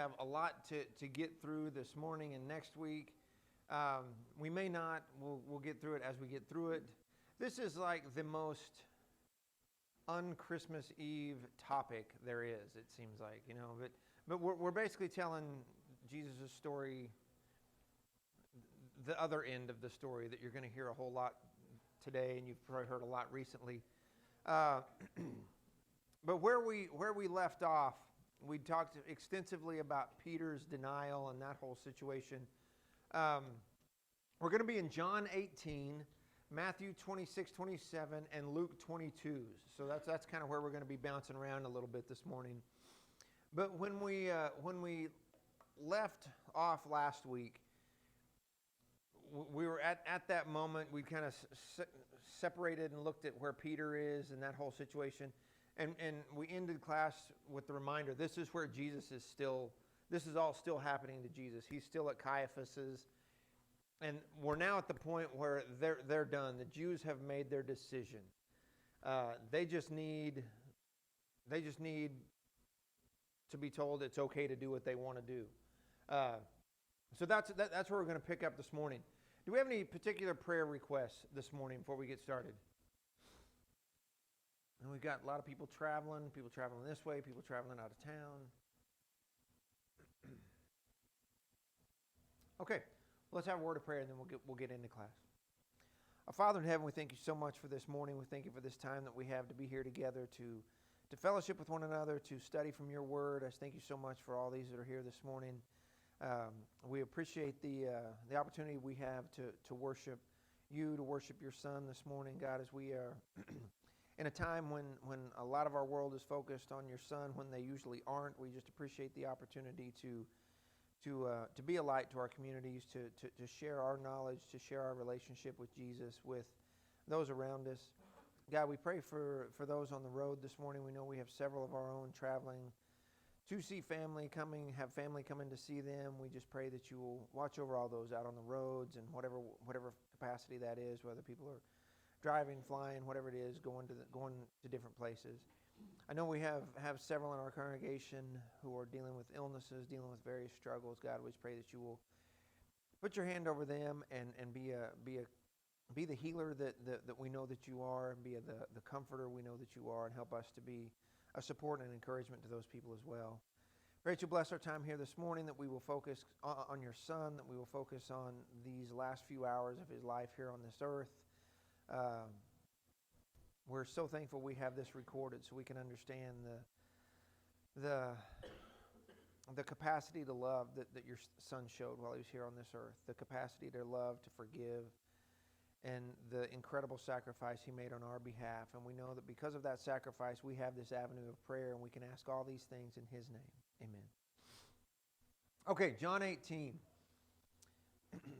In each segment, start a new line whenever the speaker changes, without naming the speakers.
have a lot to get through this morning and next week. We may not. We'll get through it as we get through it. This is like the most un-Christmas Eve topic there is, it seems like, But we're basically telling Jesus' story, the other end of the story that you're going to hear a whole lot today, and you've probably heard a lot recently. But where we left off, we talked extensively about Peter's denial and that whole situation. We're going to be in John 18, Matthew 26, 27, and Luke 22. So that's kind of where we're going to be bouncing around a little bit this morning. But when we left off last week, we were at that moment. We kind of separated and looked at where Peter is and that whole situation. And we ended class with the reminder, this is where Jesus is still, this is all still happening to Jesus. He's still at Caiaphas's. And we're now at the point where they're done. The Jews have made their decision. They just need to be told it's okay to do what they want to do. So that's where we're going to pick up this morning. Do we have any particular prayer requests this morning before we get started? And we've got a lot of people traveling this way, people traveling out of town. Okay, let's have a word of prayer and then we'll get into class. Our Father in heaven, we thank you so much for this morning. We thank you for this time that we have to be here together to fellowship with one another, to study from your word. I thank you so much for all these that are here this morning. We appreciate the opportunity we have to worship you, to worship your Son this morning, God, as we are in a time when a lot of our world is focused on your Son, when they usually aren't. We just appreciate the opportunity to be a light to our communities, to share our knowledge, to share our relationship with Jesus, with those around us. God, we pray for those on the road this morning. We know we have several of our own traveling to see family, have family coming to see them. We just pray that you will watch over all those out on the roads and whatever capacity that is, whether people are driving, flying, whatever it is, going to different places. I know we have several in our congregation who are dealing with illnesses, dealing with various struggles. God, we just pray that you will put your hand over them and be the healer that we know that you are, and be the comforter we know that you are, and help us to be a support and encouragement to those people as well. Pray that you bless our time here this morning, that we will focus on your Son, that we will focus on these last few hours of his life here on this earth. We're so thankful we have this recorded so we can understand the capacity to love that your Son showed while he was here on this earth, the capacity to love, to forgive, and the incredible sacrifice he made on our behalf. And we know that because of that sacrifice, we have this avenue of prayer, and we can ask all these things in his name. Amen. Okay, John 18.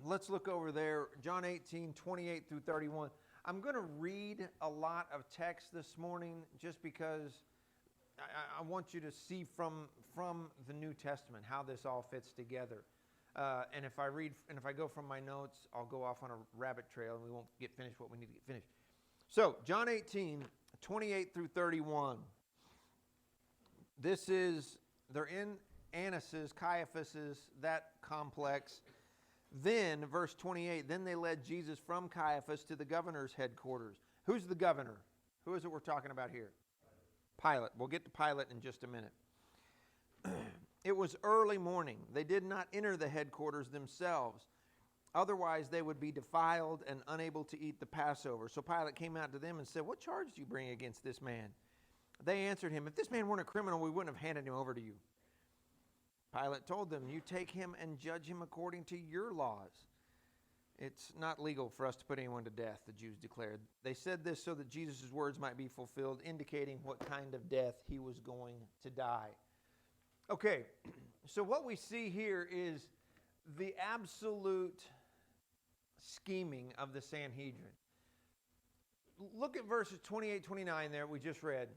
Let's look over there. John 18, 28 through 31. I'm going to read a lot of text this morning just because I want you to see from the New Testament how this all fits together. And if I go from my notes, I'll go off on a rabbit trail and we won't get finished what we need to get finished. So, John 18, 28 through 31. They're in Annas's, Caiaphas's, that complex. Then, verse 28, then they led Jesus from Caiaphas to the governor's headquarters. Who's the governor? Who is it we're talking about here? Pilate. We'll get to Pilate in just a minute. It was early morning. They did not enter the headquarters themselves. Otherwise, they would be defiled and unable to eat the Passover. So Pilate came out to them and said, "What charge do you bring against this man?" They answered him, "If this man weren't a criminal, we wouldn't have handed him over to you." Pilate told them, "You take him and judge him according to your laws." "It's not legal for us to put anyone to death," the Jews declared. They said this so that Jesus' words might be fulfilled, indicating what kind of death he was going to die. Okay, so what we see here is the absolute scheming of the Sanhedrin. Look at verses 28, 29 there we just read.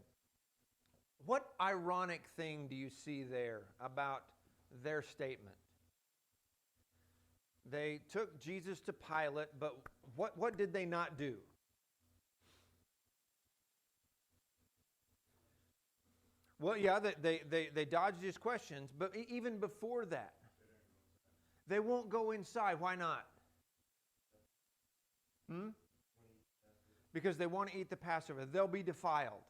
What ironic thing do you see there about their statement? They took Jesus to Pilate, but what did they not do? Well, yeah, they dodged his questions, but even before that, they won't go inside. Why not? Because they want to eat the Passover. They'll be defiled.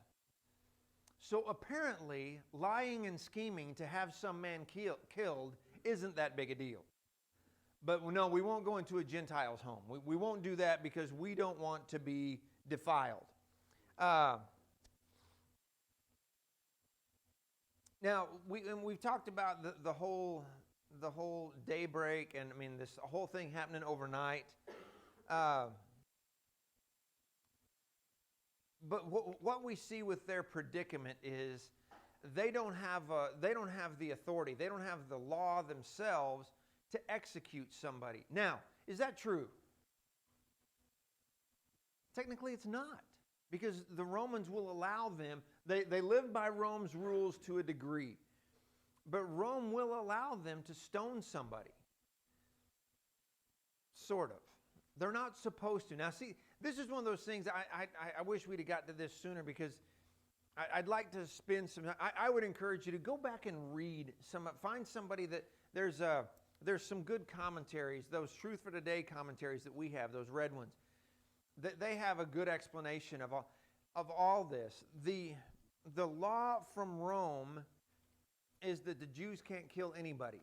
So apparently, lying and scheming to have some man killed isn't that big a deal. But no, we won't go into a Gentile's home. We won't do that because we don't want to be defiled. Now, we've talked about the whole daybreak, and I mean this whole thing happening overnight. But what we see with their predicament is they don't have the authority. They don't have the law themselves to execute somebody. Now, is that true? Technically, it's not, because the Romans will allow them. They live by Rome's rules to a degree, but Rome will allow them to stone somebody. Sort of. They're not supposed to. Now, see, this is one of those things I wish we'd have got to this sooner, because I'd like to spend some time. I would encourage you to go back and read find somebody that there's some good commentaries, those Truth for Today commentaries that we have, those red ones. They have a good explanation of all this. The law from Rome is that the Jews can't kill anybody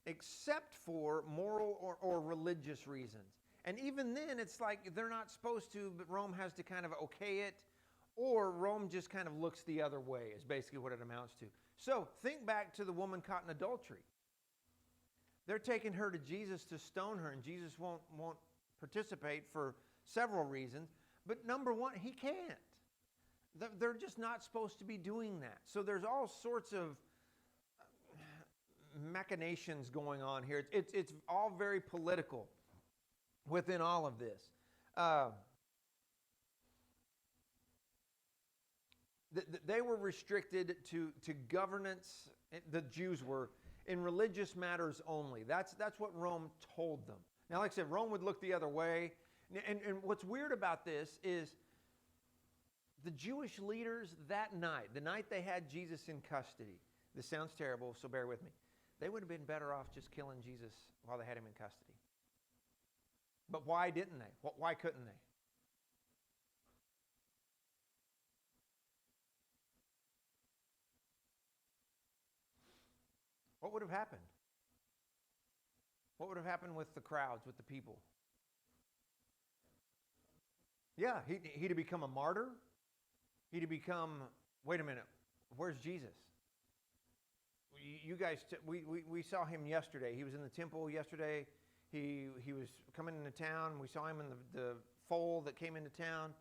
except for moral or religious reasons. And even then, it's like they're not supposed to, but Rome has to kind of okay it, or Rome just kind of looks the other way, is basically what it amounts to. So think back to the woman caught in adultery. They're taking her to Jesus to stone her, and Jesus won't participate for several reasons. But number one, he can't. They're just not supposed to be doing that. So there's all sorts of machinations going on here. It's all very political within all of this. They were restricted to governance, the Jews were, in religious matters only. That's what Rome told them. Now, like I said, Rome would look the other way. And what's weird about this is the Jewish leaders that night, the night they had Jesus in custody, this sounds terrible, so bear with me, they would have been better off just killing Jesus while they had him in custody. But why didn't they? Why couldn't they? What would have happened? What would have happened with the crowds, with the people? Yeah, he'd have become a martyr. He'd have become, wait a minute, where's Jesus? You guys, we saw him yesterday. He was in the temple yesterday. He was coming into town. We saw him in the foal that came into town.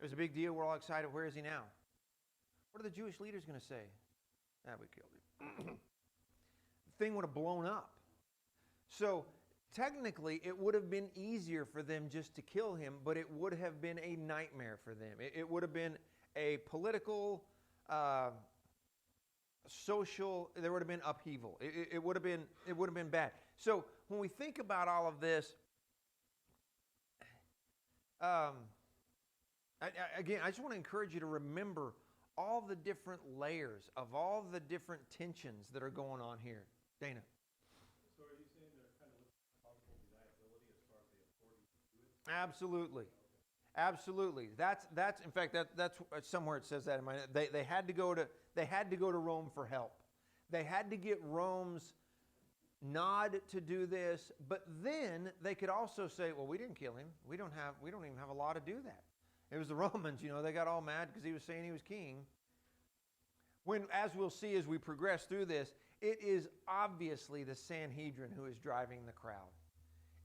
It was a big deal. We're all excited. Where is he now? What are the Jewish leaders going to say? We killed him. The thing would have blown up. So technically, it would have been easier for them just to kill him, but it would have been a nightmare for them. It would have been a political, social. There would have been upheaval. It would have been bad. So when we think about all of this, again, I just want to encourage you to remember all the different layers of all the different tensions that are going on here. Dana.
So are you saying they're kind of looking at possible deniability as far as the authority to do it?
Absolutely. Okay. Absolutely. That's in fact that's somewhere it says that in my they had to go to Rome for help. They had to get Rome's nod to do this, but then they could also say, well, we didn't kill him. We don't even have a law to do that. It was the Romans, they got all mad because he was saying he was king. When, as we'll see as we progress through this, it is obviously the Sanhedrin who is driving the crowd.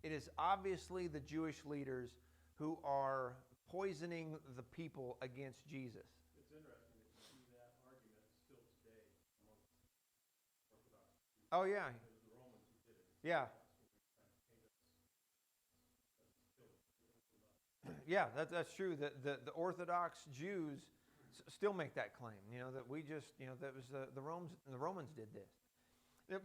It is obviously the Jewish leaders who are poisoning the people against Jesus.
It's interesting that you see that argument still today amongst Orthodox Jews.
Oh, yeah.
It was the Romans who did it.
Yeah. Yeah, that's true. The Orthodox Jews still make that claim, that we just, that was the Romans did this.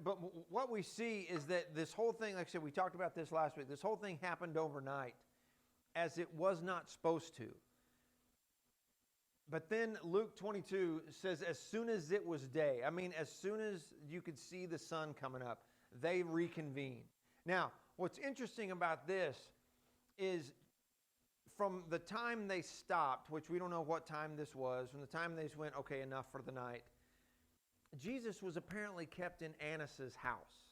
But what we see is that this whole thing, like I said, we talked about this last week, this whole thing happened overnight as it was not supposed to. But then Luke 22 says, as soon as it was day, I mean, as soon as you could see the sun coming up, they reconvened. Now, what's interesting about this is from the time they stopped, which we don't know what time this was, from the time they just went, okay, enough for the night, Jesus was apparently kept in Annas' house.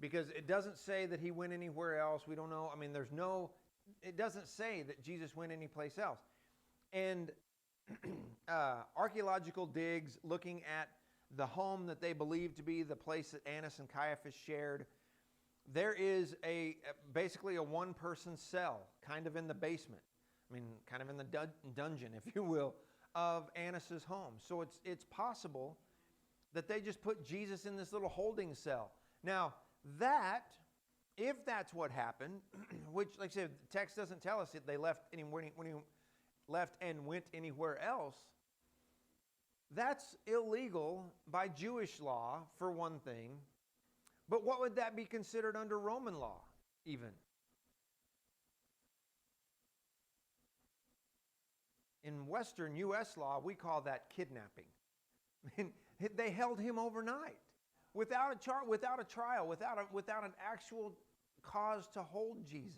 Because it doesn't say that he went anywhere else. We don't know. I mean, it doesn't say that Jesus went anyplace else. And archaeological digs looking at the home that they believe to be the place that Annas and Caiaphas shared, there is basically a one-person cell kind of in the basement. I mean, kind of in the dungeon, if you will, of Annas' home. So it's possible that they just put Jesus in this little holding cell. Now, if that's what happened, which, like I said, the text doesn't tell us if they left when he left and went anywhere else, that's illegal by Jewish law, for one thing. But what would that be considered under Roman law, even? In Western U.S. law, we call that kidnapping. I mean, they held him overnight without a trial, without an actual cause to hold Jesus.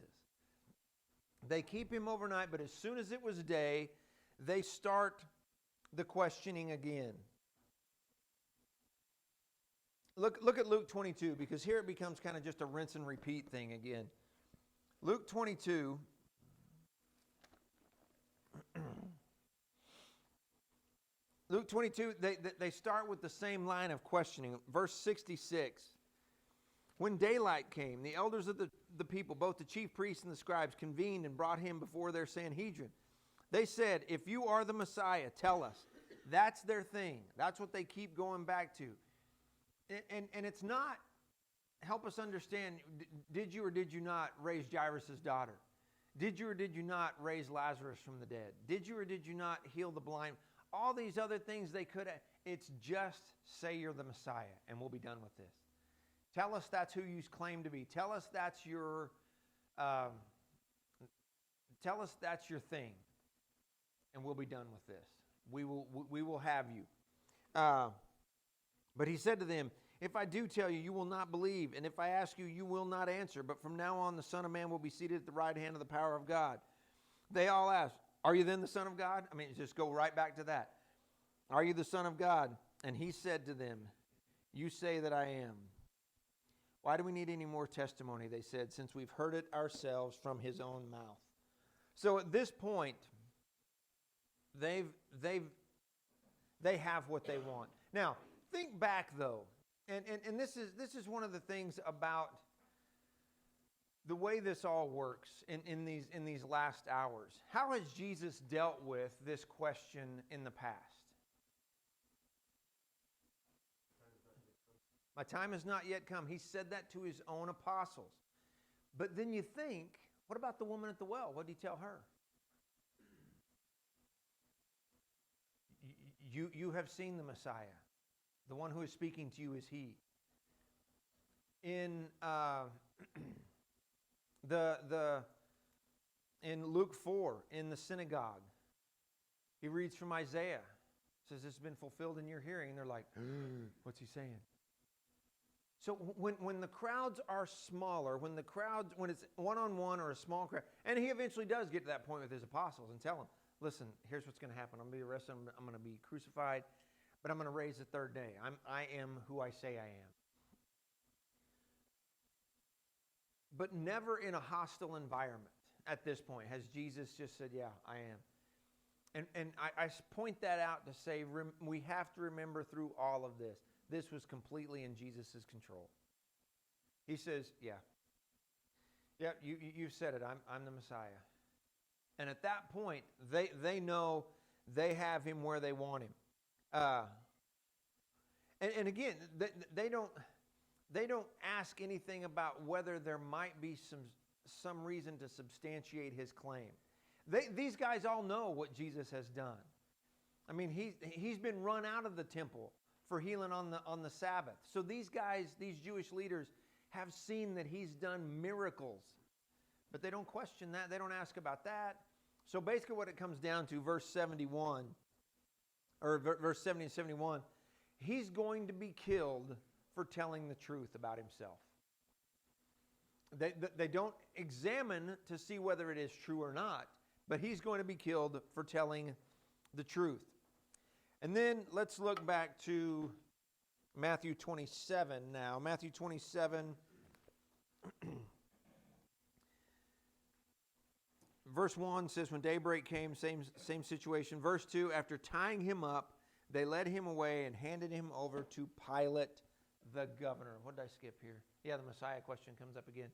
They keep him overnight, but as soon as it was day, they start the questioning again. Look at Luke 22, because here it becomes kind of just a rinse and repeat thing again. Luke 22. Luke 22, they start with the same line of questioning. Verse 66. When daylight came, the elders of the people, both the chief priests and the scribes, convened and brought him before their Sanhedrin. They said, if you are the Messiah, tell us. That's their thing. That's what they keep going back to. And it's not, help us understand, did you or did you not raise Jairus' daughter? Did you or did you not raise Lazarus from the dead? Did you or did you not heal the blind? All these other things they could have. It's just say you're the Messiah and we'll be done with this. Tell us that's who you claim to be. Tell us that's your thing, and we'll be done with this. We will have you. But he said to them, if I do tell you, you will not believe, and if I ask you, you will not answer. But from now on, the Son of Man will be seated at the right hand of the power of God. They all asked, are you then the Son of God? I mean, just go right back to that. Are you the Son of God? And he said to them, you say that I am. Why do we need any more testimony, they said, since we've heard it ourselves from his own mouth. So at this point, they have what they want. Now, think back though, and this is one of the things about the way this all works in these last hours. How has Jesus dealt with this question in the past? My time has not yet come. He said that to his own apostles. But then you think, what about the woman at the well? What did he tell her? You have seen the Messiah. The one who is speaking to you is he. In in Luke 4, in the synagogue, he reads from Isaiah. Says this has been fulfilled in your hearing. And they're like, what's he saying? So when the crowds are smaller, when it's one-on-one or a small crowd, and he eventually does get to that point with his apostles and tell them, listen, here's what's going to happen. I'm going to be arrested. I'm going to be crucified, but I'm going to raise the third day. I am who I say I am. But never in a hostile environment at this point has Jesus just said, yeah, I am. And I point that out to say we have to remember through all of this was completely in Jesus' control. He says, yeah, you've said it. I'm the Messiah. And at that point, they know they have him where they want him. And again, they don't ask anything about whether there might be some reason to substantiate his claim. These guys all know what Jesus has done. I mean, he's been run out of the temple for healing on the Sabbath. So these guys, these Jewish leaders, have seen that he's done miracles. But they don't question that. They don't ask about that. So basically what it comes down to, verse 71, or verse 70 and 71, he's going to be killed for telling the truth about himself. They don't examine to see whether it is true or not, but he's going to be killed for telling the truth. And then let's look back to Matthew 27 now. Matthew 27, verse 1 says, when daybreak came, same situation. Verse 2, after tying him up, they led him away and handed him over to Pilate, the governor. What did I skip here? Yeah, the Messiah question comes up again.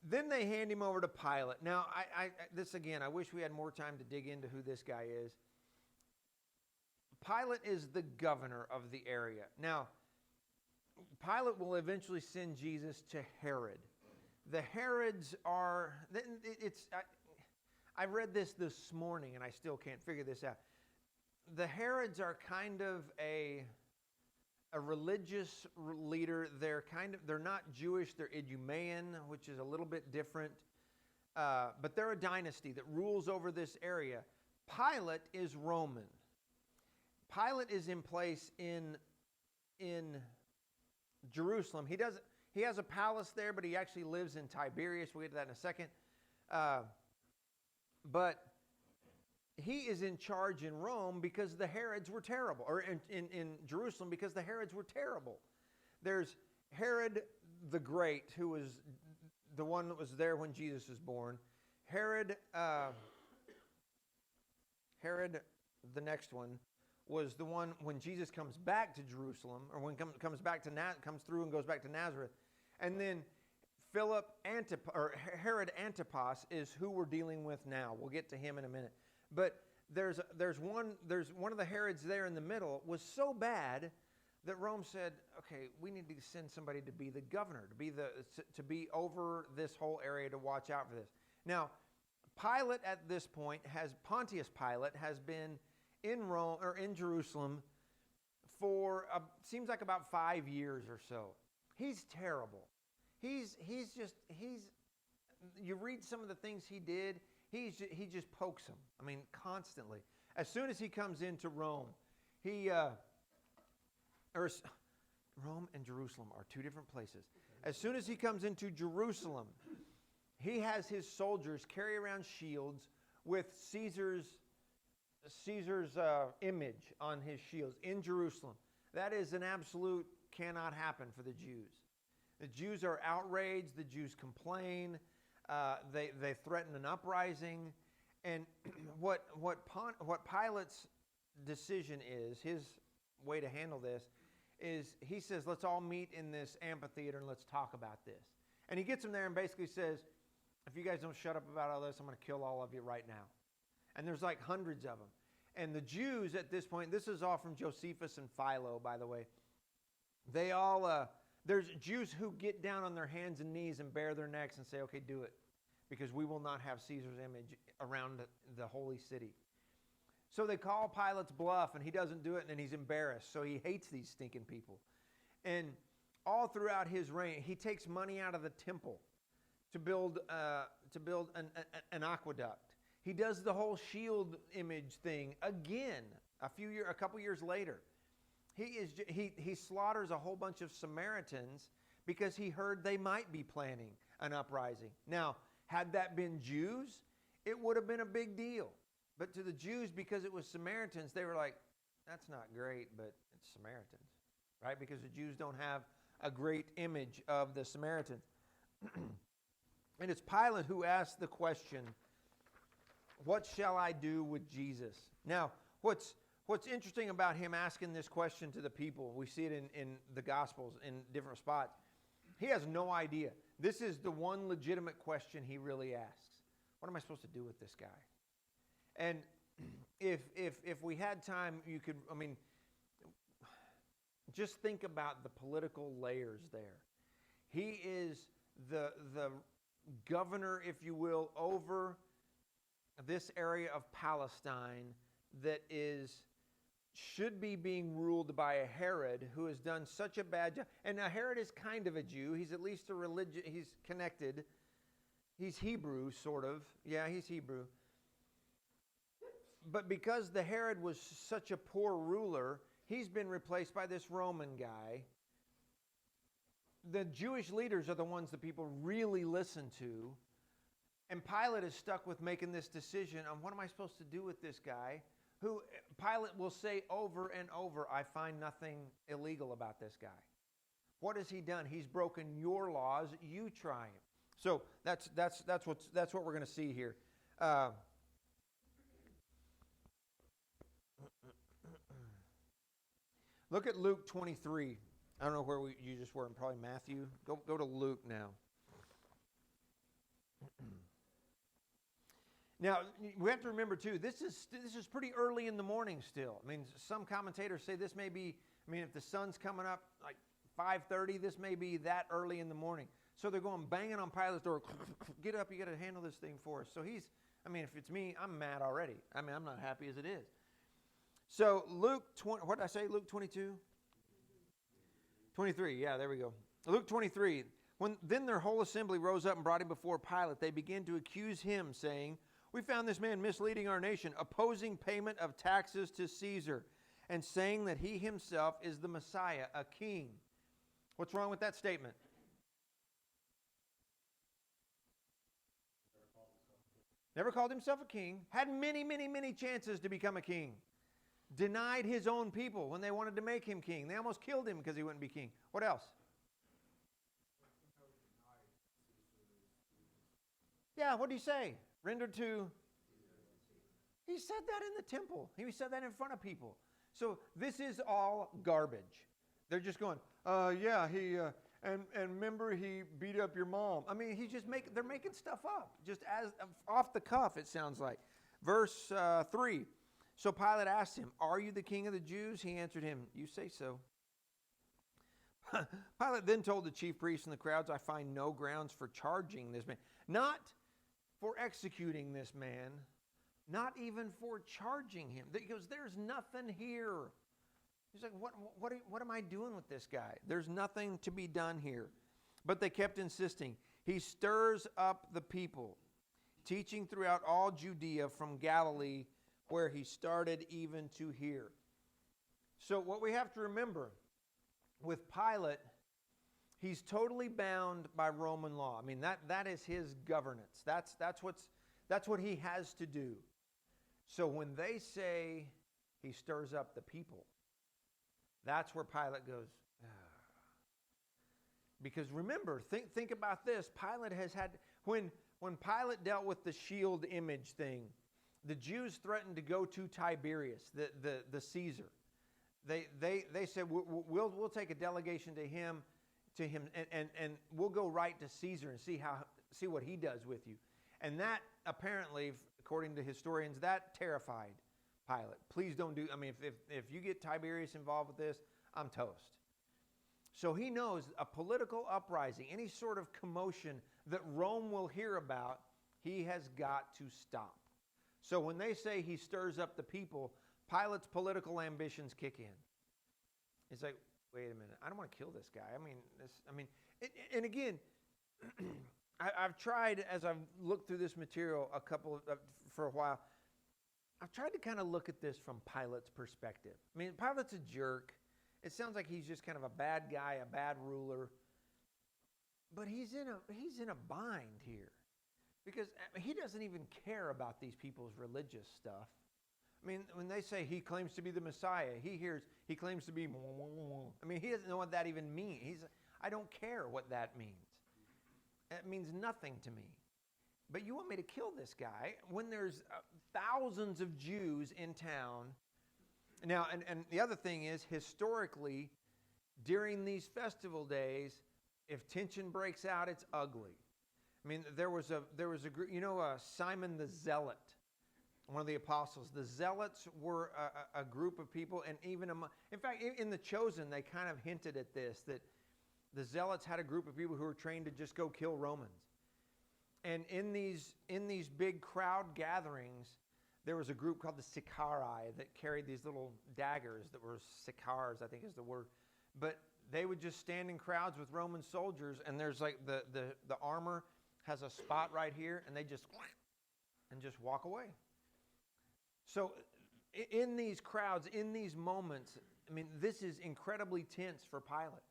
Then they hand him over to Pilate. Now, this again, I wish we had more time to dig into who this guy is. Pilate is the governor of the area. Now, Pilate will eventually send Jesus to Herod. The Herods are, I read this morning and I still can't figure this out. The Herods are kind of a religious leader. They're not Jewish, they're Idumean, which is a little bit different. But they're a dynasty that rules over this area. Pilate is Roman. Pilate is in place in Jerusalem. He has a palace there, but he actually lives in Tiberias. We'll get to that in a second. But he is in charge in Rome because the Herods were terrible, or in Jerusalem because the Herods were terrible. There's Herod the Great, who was the one that was there when Jesus was born. Herod, the next one, was the one when Jesus comes back to Jerusalem, or when comes through and goes back to Nazareth. And then Herod Antipas is who we're dealing with now. We'll get to him in a minute. But there's one of the Herods there in the middle was so bad that Rome said, okay, we need to send somebody to be the governor, to be over this whole area, to watch out for this. Now, Pilate at this point Pontius Pilate has been in Rome or in Jerusalem for seems like about 5 years or so. He's terrible. You read some of the things he did. He just pokes them. I mean, constantly. As soon as he comes into Rome, Rome and Jerusalem are two different places. As soon as he comes into Jerusalem, he has his soldiers carry around shields with Caesar's image on his shields in Jerusalem. That is an absolute cannot happen for the Jews. The Jews are outraged. The Jews complain. They threaten an uprising. And what Pilate's decision is, his way to handle this, is he says, let's all meet in this amphitheater and let's talk about this. And he gets them there and basically says, if you guys don't shut up about all this, I'm going to kill all of you right now. And there's like hundreds of them. And the Jews at this point, this is all from Josephus and Philo, by the way. They all, there's Jews who get down on their hands and knees and bare their necks and say, okay, do it. Because we will not have Caesar's image around the holy city. So they call Pilate's bluff and he doesn't do it, and then he's embarrassed. So he hates these stinking people. And all throughout his reign, he takes money out of the temple to build an aqueduct. He does the whole shield image thing again a couple years later. He slaughters a whole bunch of Samaritans because he heard they might be planning an uprising. Now, had that been Jews, it would have been a big deal. But to the Jews, because it was Samaritans, they were like, that's not great, but it's Samaritans, right? Because the Jews don't have a great image of the Samaritans. And it's Pilate who asked the question, what shall I do with Jesus? Now, what's interesting about him asking this question to the people, we see it in the Gospels in different spots, he has no idea. This is the one legitimate question he really asks. What am I supposed to do with this guy? And if we had time, you could, just think about the political layers there. He is the governor, if you will, over this area of Palestine that should be being ruled by a Herod who has done such a bad job. And now Herod is kind of a Jew. He's at least a religion. He's connected. He's Hebrew, sort of. Yeah, he's Hebrew. But because the Herod was such a poor ruler, he's been replaced by this Roman guy. The Jewish leaders are the ones that people really listen to. And Pilate is stuck with making this decision on what am I supposed to do with this guy, who Pilate will say over and over, I find nothing illegal about this guy. What has he done? He's broken your laws. You try him. So that's what we're going to see here. Look at Luke 23. I don't know where you just were, probably Matthew. Go to Luke now. Now, we have to remember, too, this is pretty early in the morning still. I mean, some commentators say this may be, if the sun's coming up like 5:30, this may be that early in the morning. So they're going banging on Pilate's door. Get up, you got to handle this thing for us. So if it's me, I'm mad already. I'm not happy as it is. So Luke 20, what did I say? Luke 22? 23, yeah, there we go. Luke 23. Then their whole assembly rose up and brought him before Pilate. They began to accuse him, saying, we found this man misleading our nation, opposing payment of taxes to Caesar, and saying that he himself is the Messiah, a king. What's wrong with that statement? Never called himself a king. Had many, many, many chances to become a king. Denied his own people when they wanted to make him king. They almost killed him because he wouldn't be king. What else? Yeah, what did he say? Rendered to... He said that in the temple. He said that in front of people. So this is all garbage. They're just going, and remember he beat up your mom. They're making stuff up. Just as off the cuff, it sounds like. Verse 3. So Pilate asked him, are you the king of the Jews? He answered him, you say so. Pilate then told the chief priests and the crowds, I find no grounds for charging this man. Not for executing this man, not even for charging him. He goes, there's nothing here. He's like, what am I doing with this guy? There's nothing to be done here. But they kept insisting. He stirs up the people, teaching throughout all Judea from Galilee, where he started even to here. So what we have to remember with Pilate, he's totally bound by Roman law. That is his governance. That's what he has to do. So when they say he stirs up the people, that's where Pilate goes, Because remember, think about this. Pilate has had, when Pilate dealt with the shield image thing, the Jews threatened to go to Tiberius, the Caesar. They said, we'll take a delegation to him, and we'll go right to Caesar and see what he does with you. And that apparently, according to historians, that terrified Pilate. Please don't do, if you get Tiberius involved with this, I'm toast. So he knows a political uprising, any sort of commotion that Rome will hear about, he has got to stop. So when they say he stirs up the people, Pilate's political ambitions kick in. It's like, wait a minute, I don't want to kill this guy. And again, I've tried, as I've looked through this material for a while, I've tried to kind of look at this from Pilate's perspective. Pilate's a jerk. It sounds like he's just kind of a bad guy, a bad ruler. But he's in a bind here. Because he doesn't even care about these people's religious stuff. When they say he claims to be the Messiah, he claims to be... he doesn't know what that even means. I don't care what that means. It means nothing to me. But you want me to kill this guy when there's thousands of Jews in town. Now, and the other thing is, historically, during these festival days, if tension breaks out, it's ugly. There was a group, Simon the Zealot, one of the apostles. The Zealots were a group of people, and even in fact, in The Chosen, they kind of hinted at this, that the Zealots had a group of people who were trained to just go kill Romans. And in these big crowd gatherings, there was a group called the Sicarii that carried these little daggers that were sicars, I think is the word. But they would just stand in crowds with Roman soldiers, and there's like the armor has a spot right here, and they just walk away. So in these crowds, in these moments, I mean, this is incredibly tense for Pilate.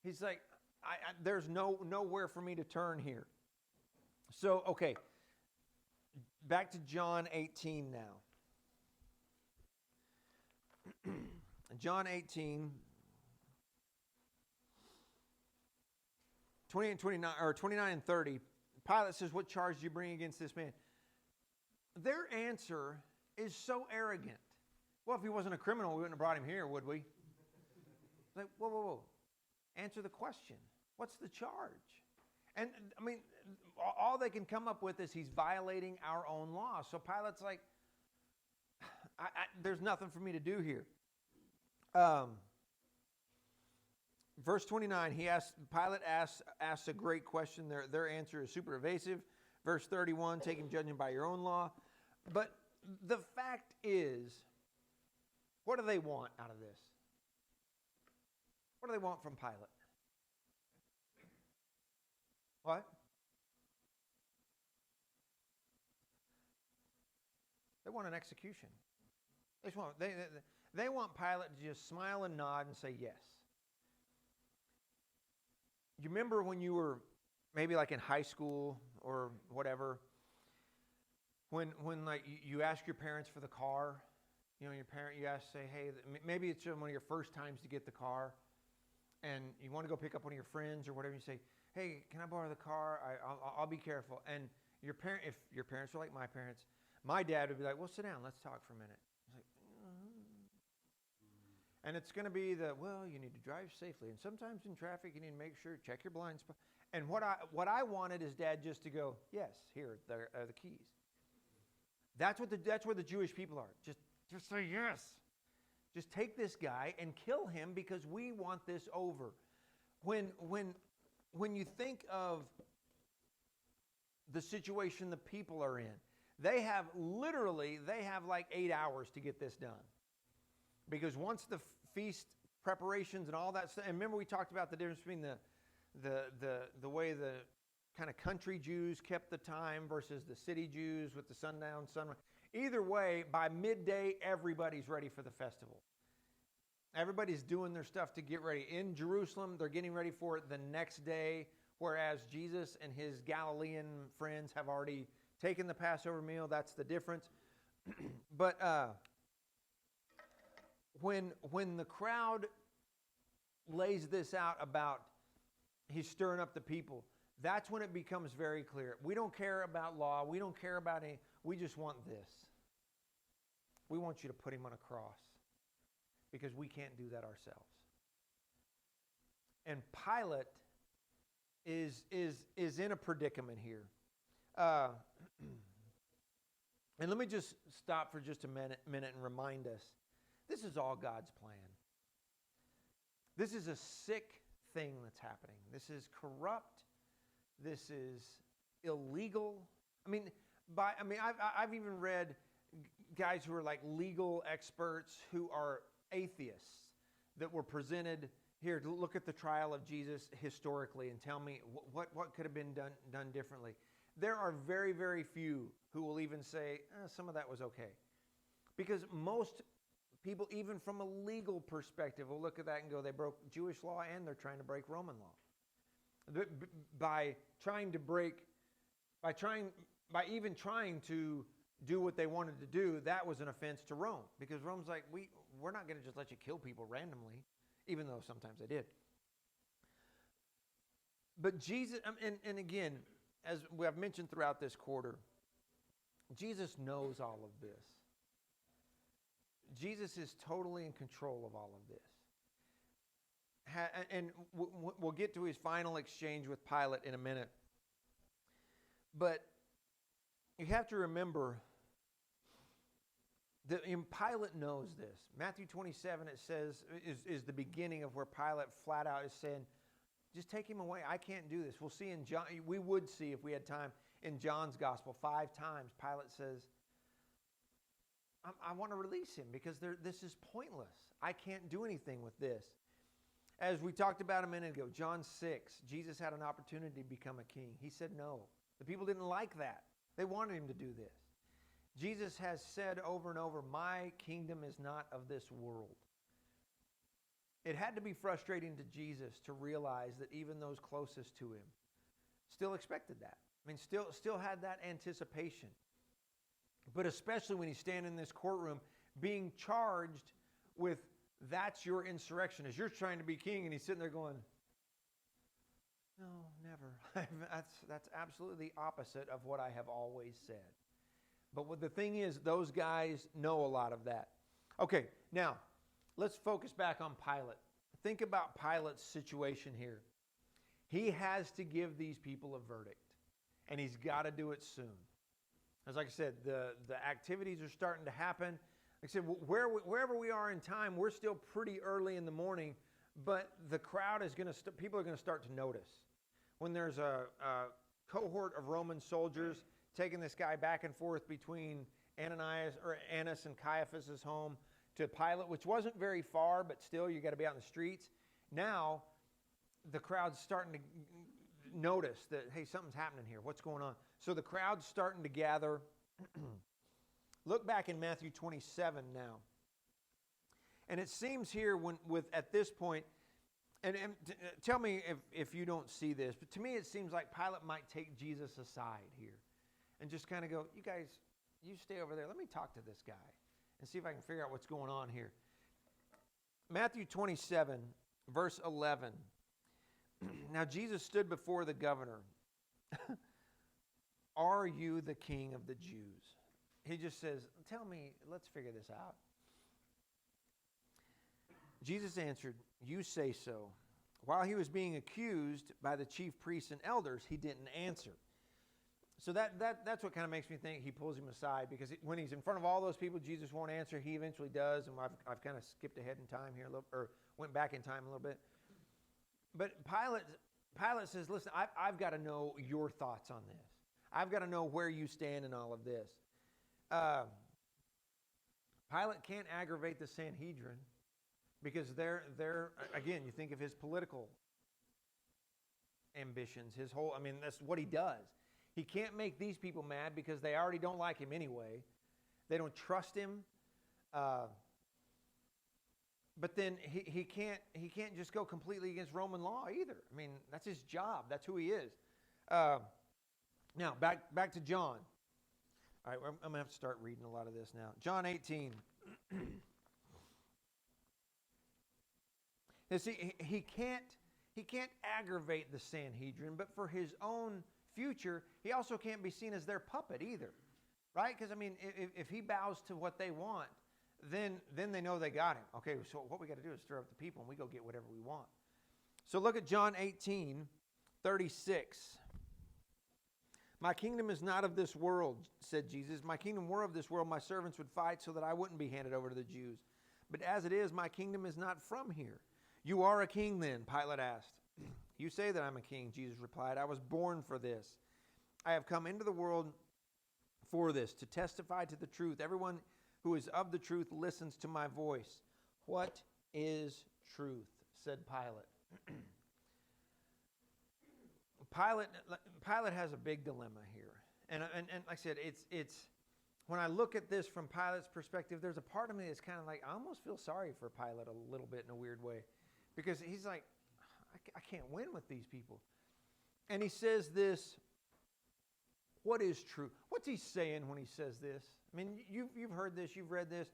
He's like, there's nowhere for me to turn here. So, okay, back to John 18 now. John 18, 28 and 29, or 29 and 30, Pilate says, what charge do you bring against this man? Their answer is so arrogant. Well, if he wasn't a criminal, we wouldn't have brought him here, would we? Like, whoa. Answer the question. What's the charge? And, I mean, all they can come up with is he's violating our own law. So Pilate's like, there's nothing for me to do here. Verse 29, Pilate asks a great question. Their answer is super evasive. Verse 31, take him judging by your own law. But the fact is, what do they want out of this? What do they want from Pilate? What? They want an execution. They want Pilate to just smile and nod and say yes. You remember when you were maybe like in high school or whatever, when like you ask your parents for the car, you say, hey, maybe it's one of your first times to get the car, and you want to go pick up one of your friends or whatever. You say, hey, can I borrow the car? I'll be careful. And if your parents are like my parents, my dad would be like, well, sit down, let's talk for a minute. It's like, and it's going to be you need to drive safely. And sometimes in traffic, you need to make sure, check your blind spot. And what I wanted is Dad just to go, yes, here are the keys. That's where the Jewish people are. Just say yes. Just take this guy and kill him because we want this over. When you think of the situation the people are in, they have like 8 hours to get this done. Because once the feast preparations and all that stuff, and remember we talked about the difference between the way the kind of country Jews kept the time versus the city Jews with the sundown, sunrise. Either way, by midday, everybody's ready for the festival. Everybody's doing their stuff to get ready. In Jerusalem, they're getting ready for it the next day, whereas Jesus and his Galilean friends have already taken the Passover meal. That's the difference. But when the crowd lays this out about he's stirring up the people, that's when it becomes very clear. We don't care about law. We don't care about any. We just want this. We want you to put him on a cross because we can't do that ourselves. And Pilate is in a predicament here. And let me just stop for just a minute and remind us, this is all God's plan. This is a sick thing that's happening. This is corrupt. This is illegal. I've even read guys who are like legal experts who are atheists that were presented here to look at the trial of Jesus historically and tell me what could have been done differently. There are very, very few who will even say, some of that was okay. Because most people, even from a legal perspective, will look at that and go, they broke Jewish law and they're trying to break Roman law. By even trying to do what they wanted to do, that was an offense to Rome. Because Rome's like, we're not going to just let you kill people randomly, even though sometimes they did. But Jesus, and again, as we have mentioned throughout this quarter, Jesus knows all of this. Jesus is totally in control of all of this. And we'll get to his final exchange with Pilate in a minute. But you have to remember that Pilate knows this. Matthew 27, it says, is the beginning of where Pilate flat out is saying, just take him away. I can't do this. We'll see in John. We would see if we had time in John's gospel 5 times. Pilate says, I want to release him because this is pointless. I can't do anything with this. As we talked about a minute ago, John 6, Jesus had an opportunity to become a king. He said no. The people didn't like that. They wanted him to do this. Jesus has said over and over, my kingdom is not of this world. It had to be frustrating to Jesus to realize that even those closest to him still expected that. I mean, still had that anticipation. But especially when he's standing in this courtroom being charged with that's your insurrection. As you're trying to be king and he's sitting there going, no, never. That's absolutely the opposite of what I have always said. But what the thing is, those guys know a lot of that. Okay, now, let's focus back on Pilate. Think about Pilate's situation here. He has to give these people a verdict, and he's got to do it soon. As like I said, the activities are starting to happen. Like I said, wherever we are in time, we're still pretty early in the morning, but the crowd is going to, people are going to start to notice. When there's a cohort of Roman soldiers taking this guy back and forth between Annas and Caiaphas' home to Pilate, which wasn't very far, but still you got to be out in the streets. Now the crowd's starting to notice that, hey, something's happening here. What's going on? So the crowd's starting to gather. Look back in Matthew 27 now. And it seems here at this point, and tell me if you don't see this, but to me it seems like Pilate might take Jesus aside here and just kind of go, you guys, you stay over there. Let me talk to this guy and see if I can figure out what's going on here. Matthew 27, verse 11. Now Jesus stood before the governor. Are you the king of the Jews? He just says, tell me, let's figure this out. Jesus answered, you say so. While he was being accused by the chief priests and elders, he didn't answer. So that's what kind of makes me think he pulls him aside, because when he's in front of all those people, Jesus won't answer. He eventually does, and I've kind of skipped ahead in time here, or went back in time a little bit. But Pilate says, listen, I've got to know your thoughts on this. I've got to know where you stand in all of this. Pilate can't aggravate the Sanhedrin, because they're again, you think of his political ambitions, that's what he does. He can't make these people mad because they already don't like him anyway. They don't trust him. But then he can't just go completely against Roman law either. I mean, that's his job. That's who he is. Now, back to John. All right, I'm going to have to start reading a lot of this now. John 18. You see, he can't aggravate the Sanhedrin, but for his own future, he also can't be seen as their puppet either, right? Because, if he bows to what they want, then they know they got him. Okay, so what we got to do is stir up the people, and we go get whatever we want. So look at John 18, 36. My kingdom is not of this world, said Jesus. My kingdom were of this world, my servants would fight so that I wouldn't be handed over to the Jews. But as it is, my kingdom is not from here. You are a king then, Pilate asked. You say that I'm a king, Jesus replied. I was born for this. I have come into the world for this, to testify to the truth. Everyone who is of the truth listens to my voice. What is truth? Said Pilate. Pilate has a big dilemma here. And like I said, it's when I look at this from Pilate's perspective, there's a part of me that's kind of like, I almost feel sorry for Pilate a little bit in a weird way. Because he's like, I can't win with these people. And he says this, what is true? What's he saying when he says this? I mean, you've heard this, you've read this.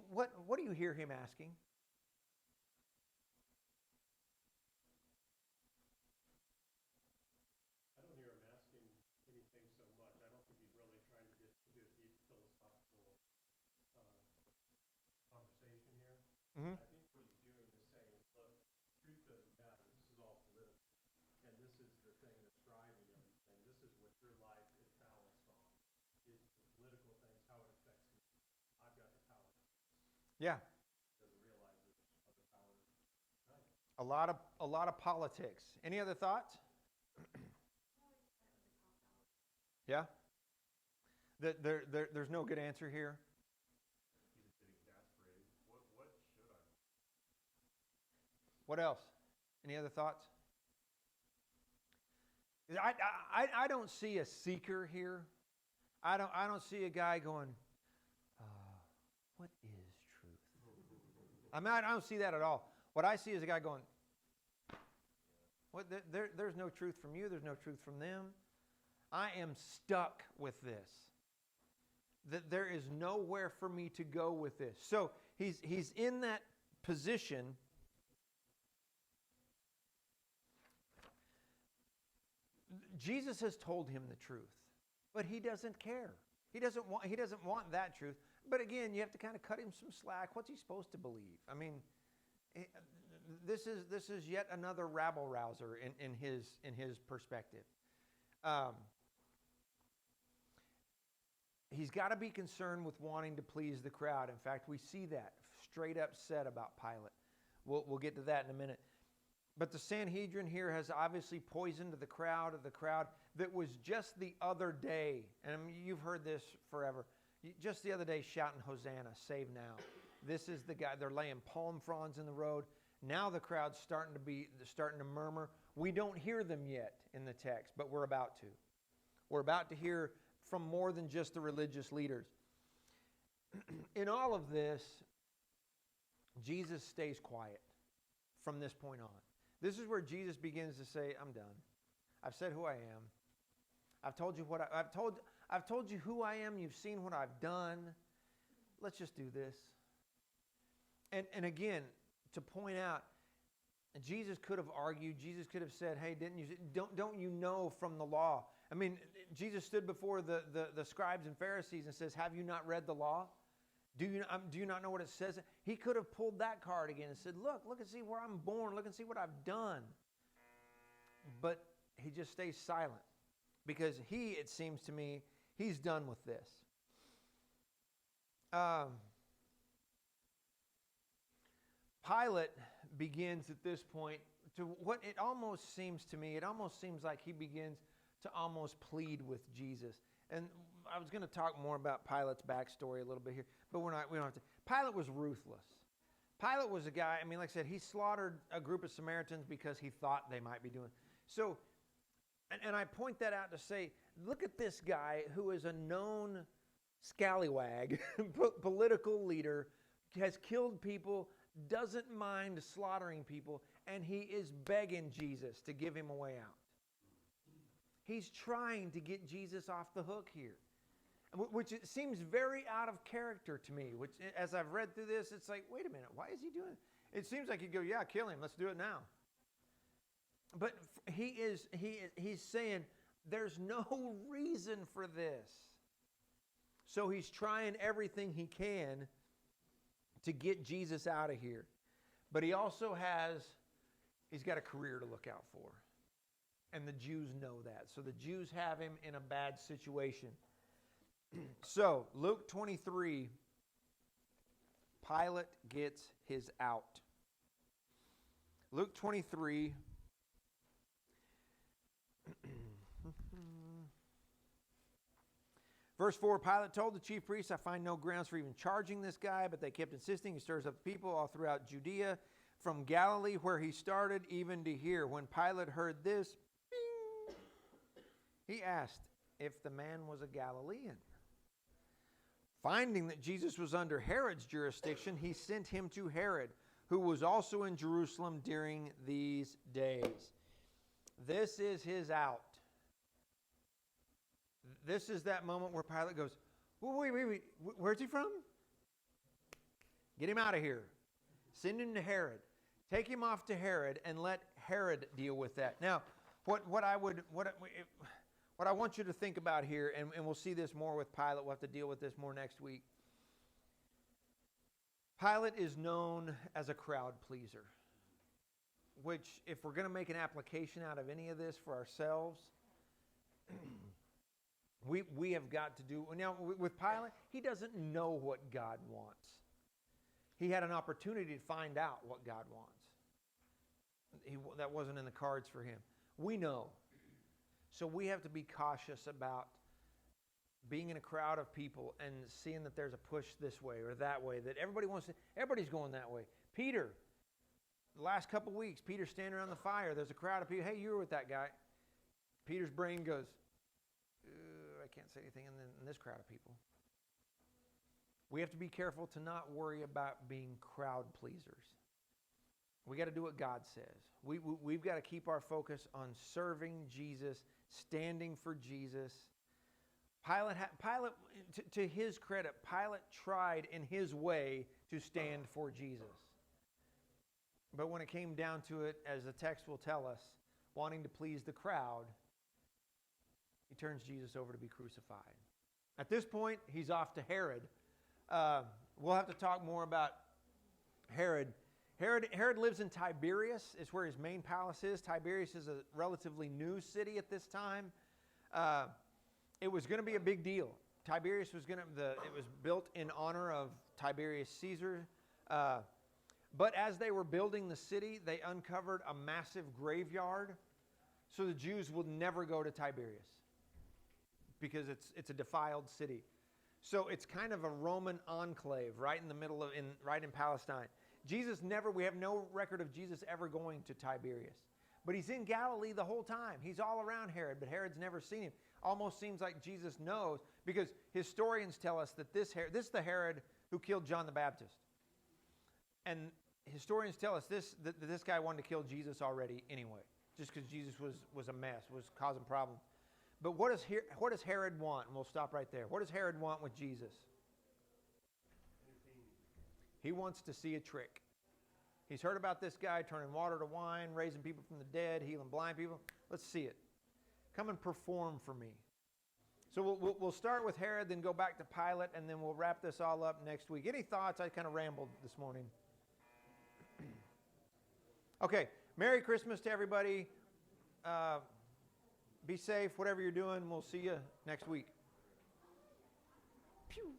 What do you hear him asking?
I don't hear him asking anything so much. I don't think he's really trying to get into a deep philosophical conversation here.
Mm-hmm.
I think what he's doing is saying, look, truth doesn't matter. This is all political. And this is the thing that's driving everything. This is what your life is balanced on. Is the political things, how it affects me. I've got the power.
Yeah.
Doesn't realize there's other power behind it.
A lot of politics. Any other thoughts? Yeah? There's no good answer here.
He's a bit exasperated. What should I?
What else? Any other thoughts? I don't see a seeker here. I don't see a guy going, what is truth? I mean, I don't see that at all. What I see is a guy going, what? There's no truth from you. There's no truth from them. I am stuck with this. That there is nowhere for me to go with this. So he's in that position. Jesus has told him the truth, but he doesn't care. He doesn't want that truth. But again, you have to kind of cut him some slack. What's he supposed to believe? I mean, this is yet another rabble rouser in his perspective. He's got to be concerned with wanting to please the crowd. In fact, we see that straight up said about Pilate. We'll get to that in a minute. But the Sanhedrin here has obviously poisoned the crowd that was just the other day, and I mean, you've heard this forever, just the other day shouting, Hosanna, save now. This is the guy, they're laying palm fronds in the road. Now the crowd's starting to murmur. We don't hear them yet in the text, but we're about to. We're about to hear from more than just the religious leaders. In all of this, Jesus stays quiet from this point on. This is where Jesus begins to say, I'm done. I've said who I am. I've told you I've told you who I am. You've seen what I've done. Let's just do this. And again, to point out, Jesus could have argued. Jesus could have said, hey, don't you know from the law? I mean, Jesus stood before the scribes and Pharisees and says, have you not read the law? Do you not know what it says? He could have pulled that card again and said, look and see where I'm born. Look and see what I've done. But he just stays silent because it seems to me, he's done with this. Pilate begins at this point to what it almost seems to me, it almost seems like he begins to almost plead with Jesus. And I was going to talk more about Pilate's backstory a little bit here, but we don't have to. Pilate was ruthless. Pilate was a guy, I mean, like I said, he slaughtered a group of Samaritans because he thought they might be doing. So, and I point that out to say, look at this guy who is a known scallywag, political leader, has killed people, doesn't mind slaughtering people, and he is begging Jesus to give him a way out. He's trying to get Jesus off the hook here, which it seems very out of character to me, which as I've read through this, it's like, wait a minute, why is he doing it? It seems like he'd go, yeah, kill him, let's do it now. But he's saying there's no reason for this. So he's trying everything he can to get Jesus out of here. But he also he's got a career to look out for. And the Jews know that. So the Jews have him in a bad situation. So, Luke 23, Pilate gets his out. Luke 23, verse 4, Pilate told the chief priests, I find no grounds for even charging this guy, but they kept insisting. He stirs up the people all throughout Judea, from Galilee, where he started, even to here. When Pilate heard this, he asked if the man was a Galilean. Finding that Jesus was under Herod's jurisdiction, he sent him to Herod, who was also in Jerusalem during these days. This is his out. This is that moment where Pilate goes, wait, where's he from? Get him out of here. Send him to Herod. Take him off to Herod and let Herod deal with that. Now, what I want you to think about here, and we'll see this more with Pilate, we'll have to deal with this more next week. Pilate is known as a crowd pleaser, which if we're going to make an application out of any of this for ourselves, we have got to do. Now, with Pilate, he doesn't know what God wants. He had an opportunity to find out what God wants. That wasn't in the cards for him. We know. So we have to be cautious about being in a crowd of people and seeing that there's a push this way or that way, that everybody's going that way. Peter, the last couple weeks, Peter's standing around the fire. There's a crowd of people. Hey, you were with that guy. Peter's brain goes, I can't say anything in this crowd of people. We have to be careful to not worry about being crowd pleasers. We got to do what God says. We've got to keep our focus on serving Jesus, standing for Jesus. Pilate, to his credit, Pilate tried in his way to stand for Jesus. But when it came down to it, as the text will tell us, wanting to please the crowd, he turns Jesus over to be crucified. At this point, he's off to Herod. We'll have to talk more about Herod. Herod lives in Tiberias. It's where his main palace is. Tiberias is a relatively new city at this time. It was going to be a big deal. Tiberias was it was built in honor of Tiberius Caesar. But as they were building the city, they uncovered a massive graveyard. So the Jews would never go to Tiberias because it's a defiled city. So it's kind of a Roman enclave right in the middle right in Palestine. We have no record of Jesus ever going to Tiberias. But he's in Galilee the whole time. He's all around Herod, but Herod's never seen him. Almost seems like Jesus knows, because historians tell us that this is the Herod who killed John the Baptist. And historians tell us that this guy wanted to kill Jesus already anyway, just because Jesus was a mess, was causing problems. But what does Herod want? And we'll stop right there. What does Herod want with Jesus? He wants to see a trick. He's heard about this guy turning water to wine, raising people from the dead, healing blind people. Let's see it. Come and perform for me. So we'll start with Herod, then go back to Pilate, and then we'll wrap this all up next week. Any thoughts? I kind of rambled this morning. Okay, Merry Christmas to everybody. Be safe, whatever you're doing. We'll see you next week. Pew.